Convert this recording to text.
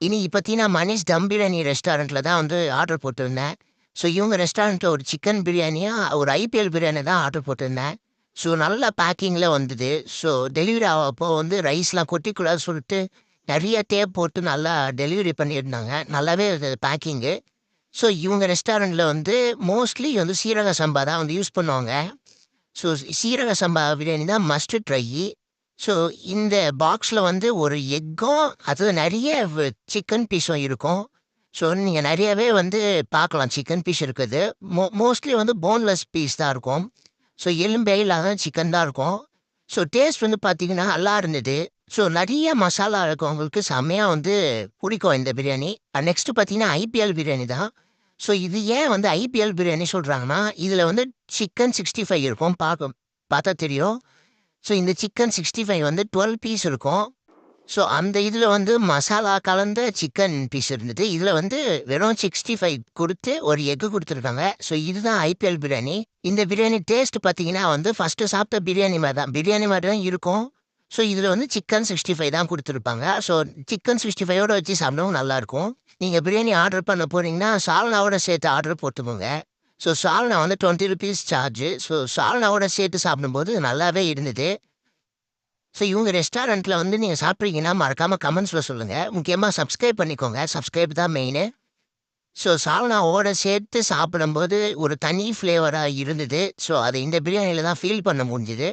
இன்னைக்கு பார்த்தீங்கன்னா, மனிஷ் தம் பிரியாணி ரெஸ்டாரண்ட்ல தான் வந்து ஆர்டர் போட்டிருந்தேன். ஸோ இவங்க ரெஸ்டாரண்ட்ல ஒரு சிக்கன் பிரியாணியா, ஒரு ஐபிஎல் பிரியாணி தான் ஆர்டர் போட்டிருந்தேன். ஸோ நல்ல பேக்கிங்ல வந்தது. ஸோ டெலிவரி ஆவப்போ வந்து ரைஸ்லாம் கொட்டிக்கூடாதுன்னு சொல்லிட்டு, நெறைய டேப் போட்டு நல்லா டெலிவரி பண்ணியிருந்தாங்க. நல்லாவே இருந்தது பேக்கிங்கு. ஸோ இவங்க ரெஸ்டாரண்ட்ல வந்து மோஸ்ட்லி வந்து சீரக சம்பா தான் வந்து யூஸ் பண்ணுவாங்க. ஸோ சீரக சம்பா பிரியாணி தான் மஸ்ட் ட்ரையி. ஸோ இந்த பாக்ஸ்ல வந்து ஒரு எக்கும், அது நெறைய சிக்கன் பீஸும் இருக்கும். ஸோ நீங்க நெறையவே வந்து பார்க்கலாம் சிக்கன் பீஸ் இருக்குது. மோஸ்ட்லி வந்து போன்லெஸ் பீஸ் தான் இருக்கும். ஸோ எலும்பே இல்லாத சிக்கன் தான் இருக்கும். ஸோ டேஸ்ட் வந்து பார்த்தீங்கன்னா, நல்லா இருந்தது. ஸோ நெறைய மசாலா இருக்கவங்களுக்கு செம்மையா வந்து புடிக்கும் இந்த பிரியாணி. நெக்ஸ்ட் பார்த்தீங்கன்னா, ஐபிஎல் பிரியாணி தான். ஸோ இது ஏன் வந்து ஐபிஎல் பிரியாணி சொல்றாங்கன்னா, இதுல வந்து சிக்கன் 65 இருக்கும். பார்த்தா தெரியும். ஸோ இந்த சிக்கன் 65 வந்து 12 பீஸ் இருக்கும். ஸோ அந்த இதுல வந்து மசாலா கலந்த சிக்கன் பீஸ் இருந்தது. இதுல வந்து வெறும் 65 குடுத்து ஒரு எக் குடுத்துருக்காங்க. ஸோ இதுதான் ஐபிஎல் பிரியாணி. இந்த பிரியாணி டேஸ்ட் பார்த்தீங்கன்னா வந்து ஃபர்ஸ்ட்டு சாப்பிட்ட பிரியாணி மாரி தான். பிரியாணி மாரி தான் இருக்கும். ஸோ இதுல வந்து சிக்கன் 65 தான் குடுத்துருப்பாங்க. ஸோ சிக்கன் 65யோட வச்சு சாப்பிடவும் நல்லாருக்கும். நீங்க பிரியாணி ஆர்டர் பண்ண போறீங்கன்னா, சால்னாவோட சேர்த்து ஆர்டர் போட்டுக்கோங்க. ஸோ சால்னா வந்து ₹20 சார்ஜு. ஸோ சால்னாவோட சேர்த்து சாப்பிடும்போது நல்லாவே இருந்தது. ஸோ இவங்க ரெஸ்டாரண்ட்ல வந்து நீங்க சாப்பிட்றீங்கன்னா, மறக்காம கமெண்ட்ஸ்ல சொல்லுங்க. முக்கியமா சப்ஸ்கிரைப் பண்ணிக்கோங்க. சப்ஸ்கிரைப் தான் மெயினு. ஸோ சால்னாவோட சேர்த்து சாப்பிடும்போது ஒரு தனி ஃப்ளேவரா இருந்தது. ஸோ அத இந்த பிரியாணியில தான் ஃபீல் பண்ண முடிஞ்சது.